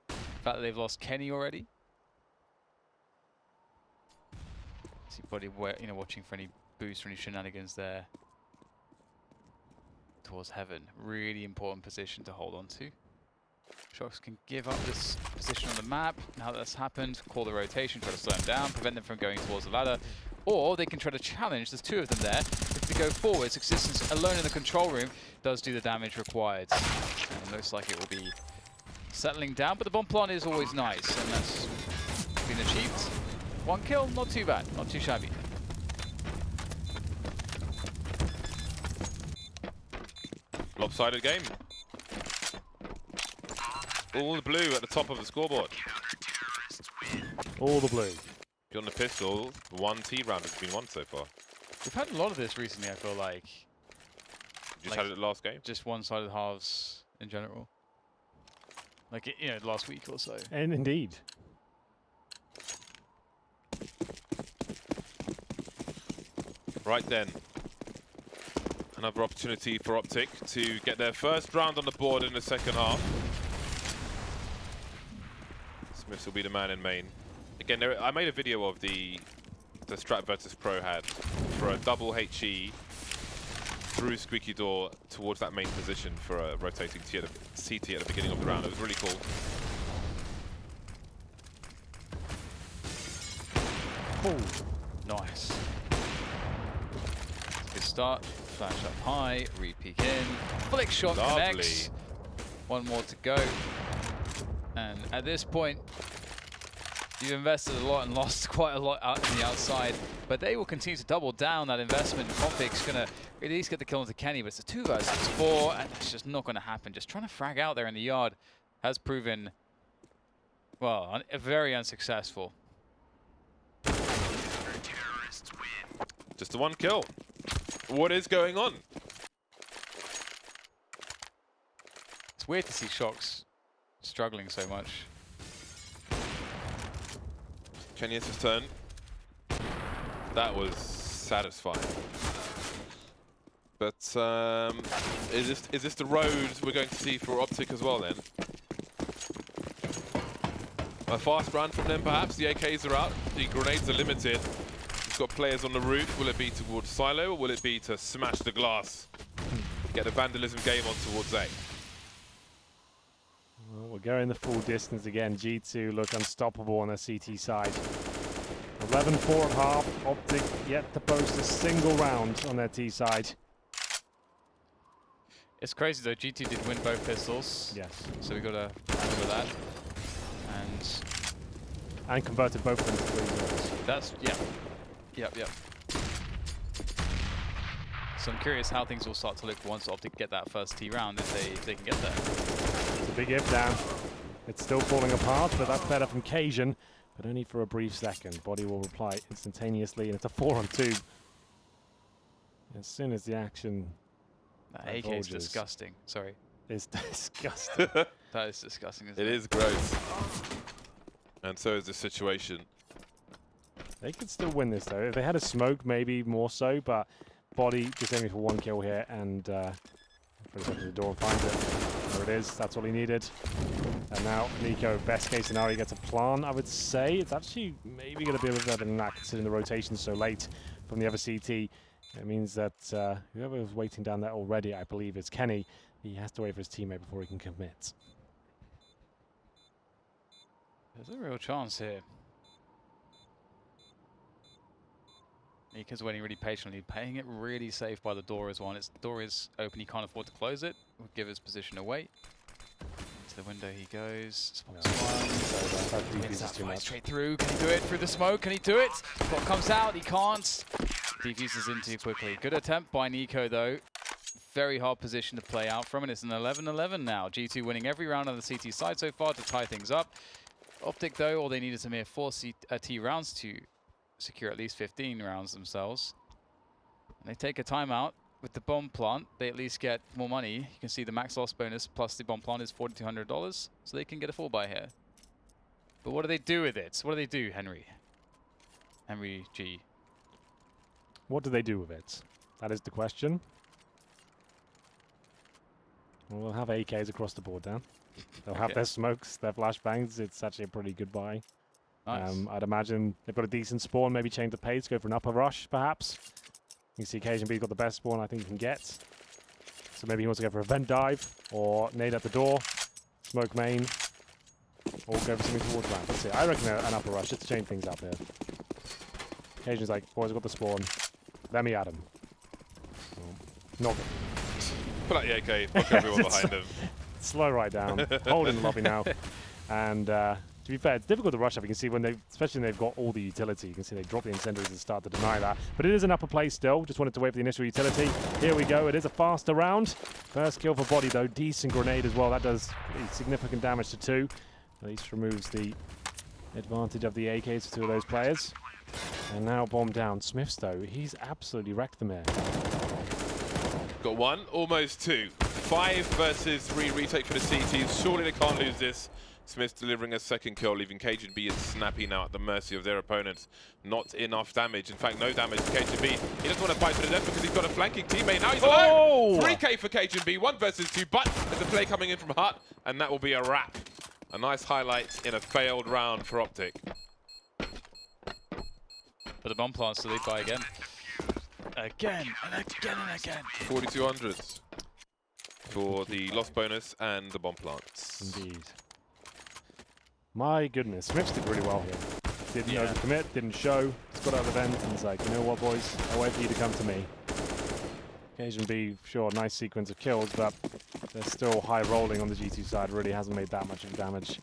fact that they've lost Kenny already. See, probably watching for any boost or any shenanigans there towards heaven. Really important position to hold on to. Shox can give up this position on the map. Now that that's happened, call the rotation, try to slow them down, prevent them from going towards the ladder. Or they can try to challenge, there's two of them there. If they go forwards, existence alone in the control room does do the damage required. And it looks like it will be settling down, but the bomb plant is always nice, and that's been achieved. One kill, not too bad, not too shabby. Lopsided game. All the blue at the top of the scoreboard. All the blue. Beyond the pistol, one T round has been won so far. We've had a lot of this recently, I feel like. You just had it last game? Just one-sided halves in general. Like, last week or so. And indeed. Right then. Another opportunity for Optıc to get their first round on the board in the second half. Smiths will be the man in main. Again, I made a video of the strat Virtus Pro had for a double HE through squeaky door towards that main position for a rotating CT at the beginning of the round. It was really cool. Oh, nice. Good start. Flash up high, re-peek in. Flick shot connects. One more to go. And at this point, you've invested a lot and lost quite a lot out in the outside, but they will continue to double down that investment. Optic's going to at least get the kill into Kenny, but it's a 2 versus 4, and that's just not going to happen. Just trying to frag out there in the yard has proven, well, very unsuccessful. Just the one kill. What is going on? It's weird to see Shox struggling so much. Kenya's turn. That was satisfying. But is this the road we're going to see for Optıc as well then? A fast run from them perhaps. The AKs are out. The grenades are limited. We've got players on the roof. Will it be towards Silo or will it be to smash the glass? Get the vandalism game on towards A. Well, we're going the full distance again. G2 look unstoppable on the CT side. 11-4 at half. Optıc yet to post a single round on their T side. It's crazy though, G2 did win both pistols. Yes. So we got to remember that. And converted both of them to 3-0s. That's, Yep. So I'm curious how things will start to look once Optıc get that first T round, if they can get there. It's a big if, Dan. It's still falling apart, but that's better from Cajun, but only for a brief second. Body will reply instantaneously, and it's a 4-on-2. As soon as the action That AK is disgusting. Sorry. It's disgusting. That is disgusting, isn't it? It is gross. And so is the situation. They could still win this, though. If they had a smoke, maybe more so, but Body just aiming for 1 kill here, and pretty much to the door and finds it. There it is. That's all he needed. And now Nico, best case scenario, gets a plant, I would say. It's actually maybe going to be a little better than that, considering the rotation so late from the other CT. It means that whoever was waiting down there already, I believe it's Kenny, he has to wait for his teammate before he can commit. There's a real chance here. Nico's waiting really patiently, playing it really safe by the door as well. Its door is open, he can't afford to close it. We'll give his position away. To the window he goes. Spots one. Hits that fly straight through. Can he do it through the smoke? Can he do it? What comes out? He can't. Defuses in too quickly. Good attempt by Nico though. Very hard position to play out from, and it's an 11-11 now. G2 winning every round on the CT side so far to tie things up. Optic though, all they need is a mere 4 T rounds to secure at least 15 rounds themselves. And they take a timeout. With the bomb plant, they at least get more money. You can see the max loss bonus plus the bomb plant is $4,200, so they can get a full buy here. But what do they do with it? What do they do, Henry? Henry G. What do they do with it? That is the question. We'll have AKs across the board now. They'll have their smokes, their flashbangs. It's actually a pretty good buy. Nice. I'd imagine they've got a decent spawn, maybe change the pace, go for an upper rush, perhaps. You can see Cajun got the best spawn I think he can get. So maybe he wants to go for a vent dive, or nade at the door, smoke main, or go for something towards ramp. Let's see. I reckon an upper rush, just to change things up here. Cajun's like, boys, I've got the spawn. Let me at him. Not good. Pull out the AK, fuck everyone behind him. Slow right down, hold in the lobby now. And to be fair, it's difficult to rush up. You can see when they, especially when they've got all the utility, you can see they drop the incendiaries and start to deny that. But it is an upper play still. Just wanted to wait for the initial utility. Here we go. It is a faster round. First kill for Body though. Decent grenade as well. That does significant damage to 2. At least removes the advantage of the AKs for 2 of those players. And now bomb down. Smiths though, he's absolutely wrecked them here. Got 1, almost 2. 5 versus 3 retake for the CTs. Surely they can't lose this. Smith delivering a second kill, leaving Cajun B and Snappy now at the mercy of their opponents. Not enough damage. In fact, no damage to Cajun B. He doesn't want to fight to the death because he's got a flanking teammate. Now he's alone! 3K for Cajun B, 1 versus 2, but there's a play coming in from Hut, and that will be a wrap. A nice highlight in a failed round for Optic. But the bomb plants to lead by again. Again, and again, and again. 4200s for the loss bonus and the bomb plants. Indeed. My goodness, Smiths did really well here. Didn't overcommit, didn't show. Just got out of the vent and was like, you know what, boys? I'll wait for you to come to me. Cajun B, sure, nice sequence of kills, but they're still high rolling on the G2 side. Really hasn't made that much of damage.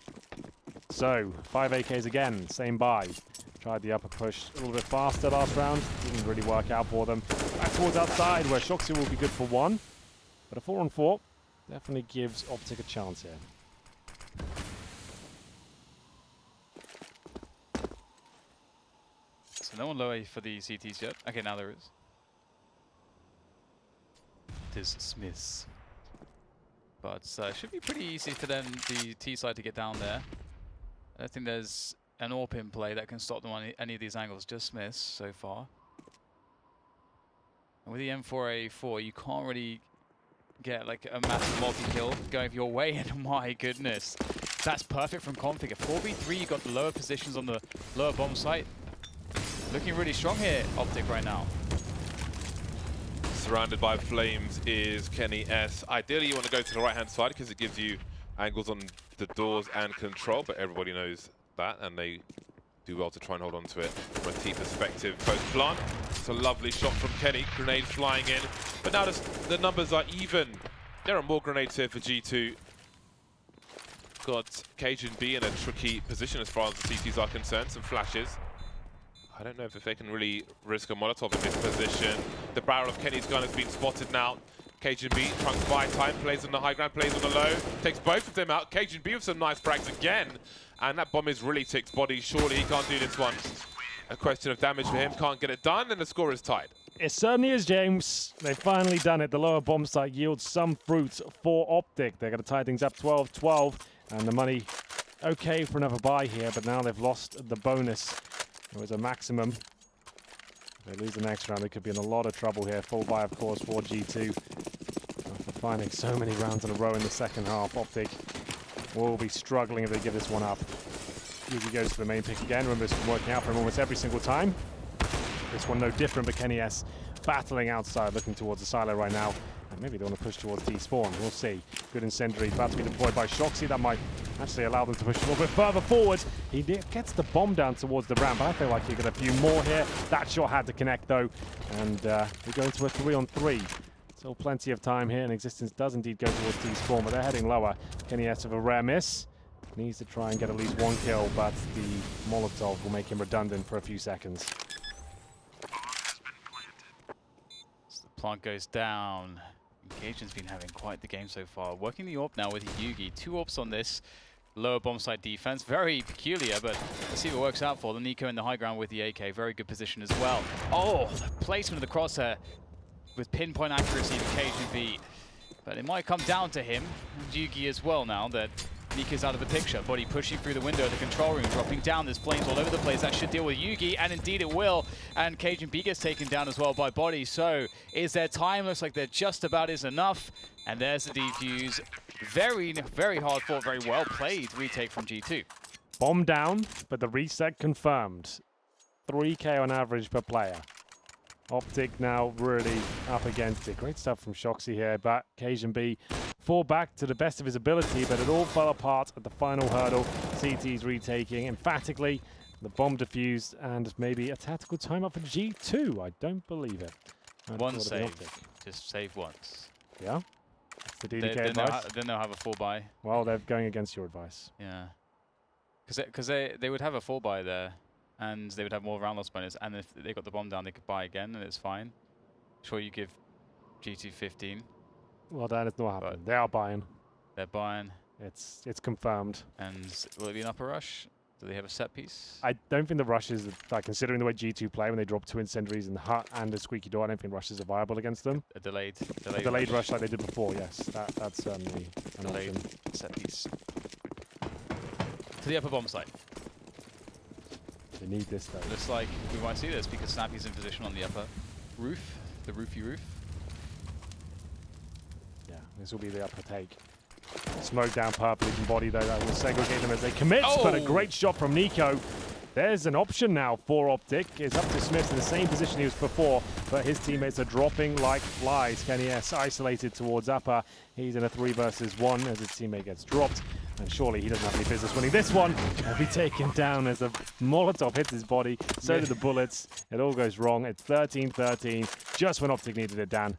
So, 5 AKs again, same buy. Tried the upper push a little bit faster last round. Didn't really work out for them. Back towards outside, where Shoxy will be good for 1. But a 4-on-4 definitely gives Optic a chance here. So no one low A for the CTs yet. Okay, now there is. It is Smiths. But it should be pretty easy for them, the T side, to get down there. I don't think there's an AWP in play that can stop them on any of these angles. Just Smiths so far. And with the M4A4, you can't really get like a massive multi-kill going your way, and my goodness. That's perfect from config. A 4v3, you got the lower positions on the lower bomb site. Looking really strong here, Optic, right now. Surrounded by flames is Kenny S. Ideally, you want to go to the right-hand side because it gives you angles on the doors and control, but everybody knows that, and they do well to try and hold on to it from a T perspective. Post plant, it's a lovely shot from Kenny. Grenade flying in, but now the numbers are even. There are more grenades here for G2. Got Cajun B in a tricky position as far as the CTs are concerned. Some flashes. I don't know if they can really risk a Molotov in this position. The barrel of Kenny's gun has been spotted now. Cajun B, Trunks by time, plays on the high ground, plays on the low, takes both of them out. Cajun B with some nice frags again. And that bomb is really ticked body. Surely he can't do this one. A question of damage for him, can't get it done, and the score is tied. It certainly is, James. They've finally done it. The lower bomb site yields some fruit for Optic. They're going to tie things up 12-12, and the money okay for another buy here, but now they've lost the bonus. It was a maximum. If they lose the next round, they could be in a lot of trouble here. Full buy, of course, for G2. After finding so many rounds in a row in the second half, Optic will be struggling if they give this one up. Yugi goes to the main pick again. Remember, it's been working out for him almost every single time. This one no different, but Kenny S battling outside, looking towards the silo right now. And maybe they want to push towards D-spawn. We'll see. Good incendiary about to be deployed by Shoxy. That might actually allow them to push a little bit further forward. He gets the bomb down towards the ramp. I feel like he got a few more here. That shot had to connect though. And we go into a 3-on-3. Still plenty of time here, and Existence does indeed go towards D-spawn, but they're heading lower. Kenny S with a rare miss. Needs to try and get at least one kill, but the Molotov will make him redundant for a few seconds. So the plant goes down. Cajun's been having quite the game so far. Working the AWP now with Yugi. 2 AWPs on this lower bomb site defense. Very peculiar, but let's see if it works out for them. Nico in the high ground with the AK. Very good position as well. Oh, the placement of the crosshair with pinpoint accuracy to Cajun B. But it might come down to him and Yugi as well now that Nika's out of the picture. Body pushing through the window of the control room, dropping down. There's flames all over the place. That should deal with Yugi, and indeed it will. And Cajun B gets taken down as well by Body. So is there time? Looks like there just about is enough. And there's the defuse. Very, very hard fought, very well played retake from G2. Bomb down, but the reset confirmed. 3K on average per player. Optıc now really up against it. Great stuff from Shoxy here, but Cajun B fall back to the best of his ability, but it all fell apart at the final hurdle. CT's retaking emphatically. The bomb defused, and maybe a tactical timeout for G2. I don't believe it. One save. Just save once. Yeah? That's the DDK advice? Then they'll have a 4-buy. Well, they're going against your advice. Yeah. Because they would have a 4-buy there, and they would have more round loss bonus, and if they got the bomb down, they could buy again, and it's fine. Sure, you give G2 15. Well, that is not happening. They are buying. They're buying. It's confirmed. And will it be an upper rush? Do they have a set piece? I don't think the rushes, like considering the way G2 play when they drop 2 incendiaries in the hut and a squeaky door, I don't think rushes are viable against them. A delayed rush like they did before, yes. That's certainly an option. Set piece. To the upper bomb site. They need this though. Looks like we might see this because Snappy's in position on the upper roof, the roofy roof. Yeah, this will be the upper take. Smoke down perfectly from Body though, that will segregate them as they commit, but a great shot from Nico. There's an option now for Optıc. It's up to Smith in the same position he was before, but his teammates are dropping like flies. Kenny S isolated towards upper. He's in a 3 versus 1 as his teammate gets dropped. And surely he doesn't have any business winning this one. He'll be taken down as a Molotov hits his body. So do the bullets. It all goes wrong. It's 13-13. Just when Optıc needed it, Dan,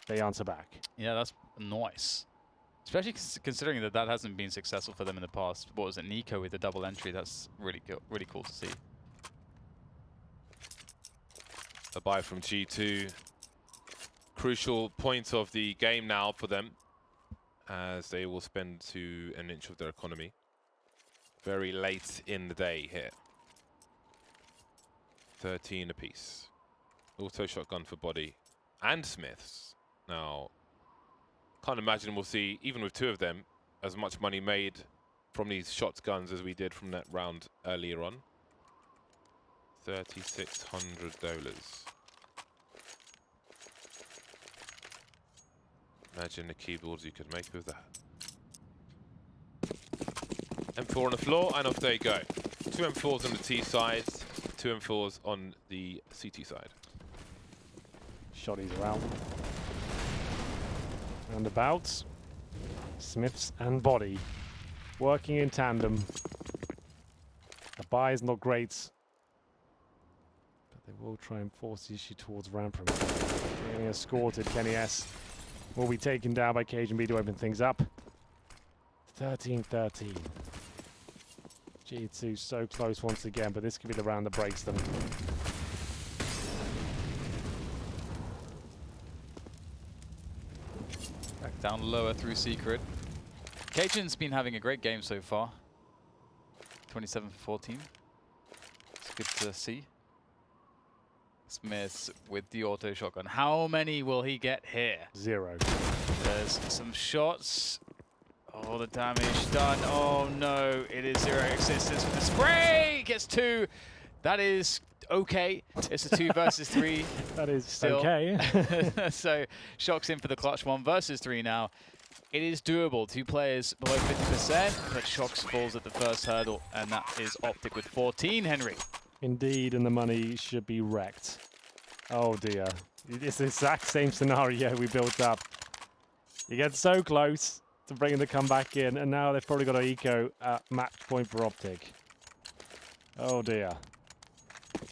they answer back. Yeah, that's nice. Especially considering that hasn't been successful for them in the past. What was it, Nico with the double entry? That's really cool to see. A buy from G2. Crucial point of the game now for them, as they will spend an inch of their economy. Very late in the day here. 13 apiece. Auto shotgun for Body and Smiths. Now, can't imagine we'll see, even with 2 of them, as much money made from these shotguns as we did from that round earlier on. $3,600. Imagine the keyboards you could make with that. M4 on the floor, and off they go. 2 M4s on the T side, 2 M4s on the CT side. Shotties around. And about. Smiths and Body working in tandem. The buy is not great, but they will try and force the issue towards ramp room. Getting escorted, Kenny S will be taken down by Cajun B to open things up. 13-13. G2 so close once again, but this could be the round that breaks them. Back down lower through Secret. Cajun's been having a great game so far. 27-14. It's good to see. Smith with the auto shotgun. How many will he get here? 0. There's some shots. Oh, the damage done. Oh no, it is 0 existence with the spray. Gets 2. That is okay. It's a 2 versus 3. That is still okay. So Shock's in for the clutch. 1 versus 3 now. It is doable. 2 players below 50%, but Shox falls at the first hurdle, and that is Optic with 14, Henry. Indeed, and the money should be wrecked. Oh dear. It's the exact same scenario we built up. You get so close to bringing the comeback in, and now they've probably got an eco match point for Optic. Oh dear.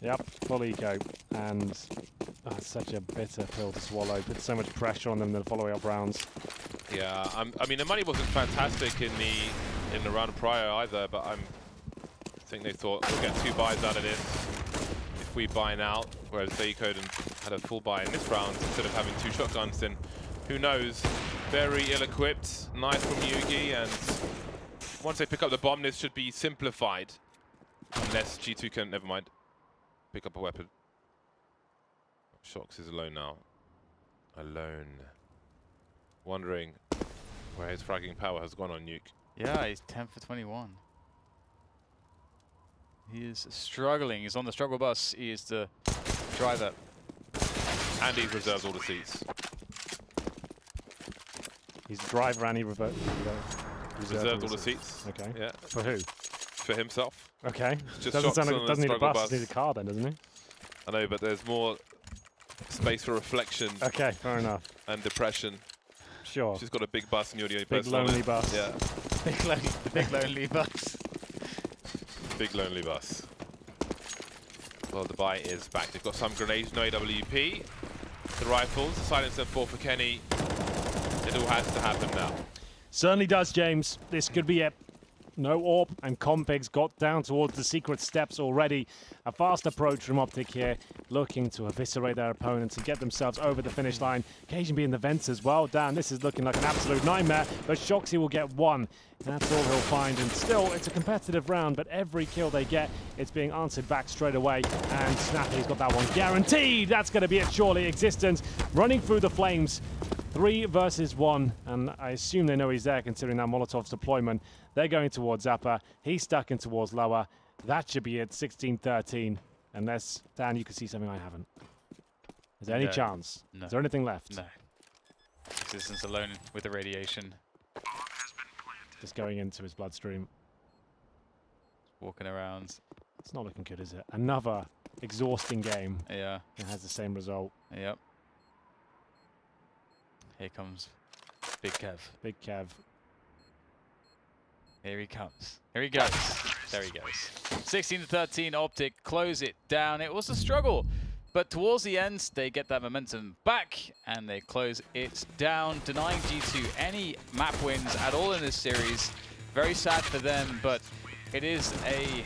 Yep, full eco, and it's such a bitter pill to swallow. Put so much pressure on them in the following up rounds. Yeah, I mean the money wasn't fantastic in the round prior either, but I think they thought we'll get 2 buys out of this if we buy now, whereas they ecoed and had a full buy in this round instead of having 2 shotguns. Then who knows? Very ill-equipped, nice from Yugi, and once they pick up the bomb, this should be simplified. Unless G2 can, never mind, pick up a weapon. Shox is alone now. Alone. Wondering where his fragging power has gone on Nuke. Yeah, he's 10 for 21. He is struggling. He's on the struggle bus. He is the driver. And he reserves all the seats. He's the driver and he reserved Reserved all the seats. Okay. Yeah. For who? For himself. Okay. Just Doesn't sound like on it doesn't need a struggle bus, he needs a car then, doesn't he? I know, but there's more space for reflection Okay, fair enough. and depression. Sure. She's got a big bus and you're the only Big person on lonely it. bus. Yeah. Big lonely bus. Big lonely bus. Well, the buy is back. They've got some grenades, no AWP. The rifles, the silencer 4 for Kenny. It all has to happen now. Certainly does, James. This could be it. No AWP, and Compig's got down towards the secret steps already. A fast approach from Optic here, looking to eviscerate their opponents and get themselves over the finish line. Occasion being the vents as well. Dan, this is looking like an absolute nightmare, but Shoxy will get 1. That's all he'll find, and still, it's a competitive round, but every kill they get, it's being answered back straight away, and Snappy's got that one guaranteed. That's going to be it, surely. Existence running through the flames. 3 versus 1, and I assume they know he's there considering that Molotov's deployment. They're going towards Zappa. He's stuck in towards lower. That should be it, 16-13. Unless, Dan, you can see something I haven't. Is there any chance? No. Is there anything left? No. Existence alone with the radiation. Just going into his bloodstream. Walking around. It's not looking good, is it? Another exhausting game. Yeah. It has the same result. Yep. Here comes Big Kev. Big Kev. Here he comes. Here he goes. There he goes. 16-13, Optic close it down. It was a struggle, but towards the end, they get that momentum back, and they close it down, denying G2 any map wins at all in this series. Very sad for them, but it is a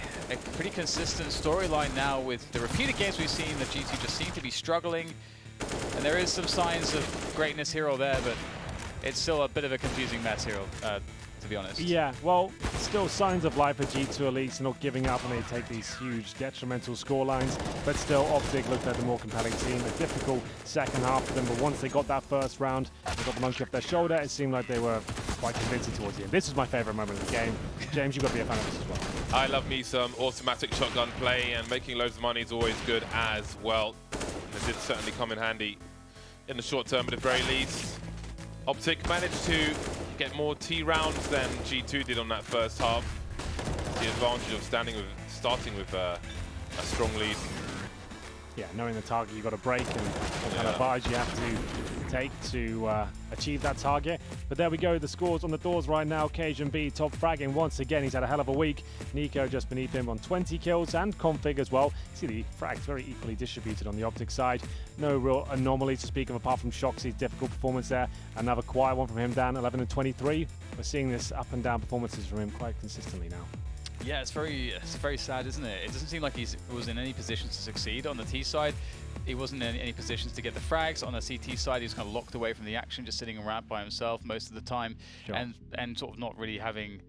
pretty consistent storyline now with the repeated games we've seen that G2 just seem to be struggling. And there is some signs of greatness here or there, but it's still a bit of a confusing mess here, to be honest. Yeah, well, still signs of life for G2 at least, not giving up when they take these huge detrimental scorelines. But still, Optic looked like the more compelling team. A difficult second half for them, but once they got that first round, they got the monkey off their shoulder, it seemed like they were quite convincing towards the end. This is my favorite moment of the game. James, you've got to be a fan of this as well. I love me some automatic shotgun play, and making loads of money is always good as well. It did certainly come in handy in the short term, at the very least. Optic managed to get more T rounds than G2 did on that first half. The advantage of starting with a strong lead. Yeah, knowing the target you've got to break and what kind of barge you have to take to achieve that target. But there we go, the scores on the doors right now. Cajun B top fragging once again. He's had a hell of a week. Nico just beneath him on 20 kills, and Config as well. See the frags very equally distributed on the Optic side. No real anomaly to speak of apart from Shoxy's difficult performance there. Another quiet one from him, Dan, 11 and 23. We're seeing this up and down performances from him quite consistently now. Yeah, it's very sad, isn't it? It doesn't seem like he was in any position to succeed. On the T side, he wasn't in any positions to get the frags. On the CT side, he was kind of locked away from the action, just sitting around by himself most of the time, Sure. and sort of not really having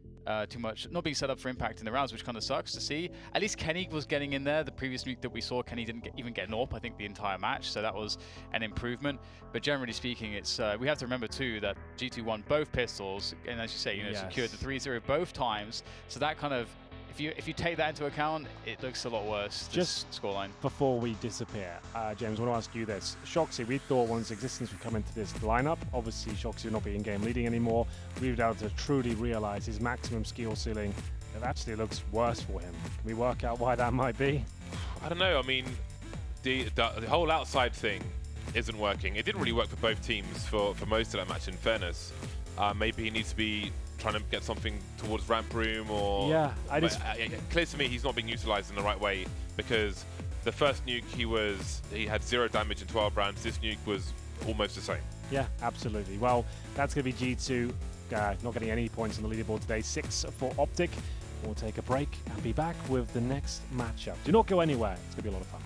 too much, not being set up for impact in the rounds, which kind of sucks to see. At least Kenny was getting in there. The previous Nuke that we saw, Kenny didn't even get an AWP, I think, the entire match, so that was an improvement. But generally speaking, it's we have to remember too that G2 won both pistols, and as you say, Yes. secured the 3-0 both times. So that kind of if you take that into account, it looks a lot worse. Just scoreline. Before we disappear, James, I want to ask you this. Shoxy, we thought once existence would come into this lineup. Obviously, Shoxy will not be in-game leading anymore. We've been able to truly realize his maximum skill ceiling. It actually looks worse for him. Can we work out why that might be? I don't know. I mean, the whole outside thing isn't working. It didn't really work for both teams for most of that match, in fairness. Maybe he needs to be trying to get something towards ramp room, or yeah, clear to me he's not being utilized in the right way, because the first nuke he had 0 damage in 12 rounds. This nuke was almost the same. Yeah, absolutely. Well, that's going to be G2 not getting any points on the leaderboard today. 6 for Optıc. We'll take a break and be back with the next matchup. Do not go anywhere. It's going to be a lot of fun.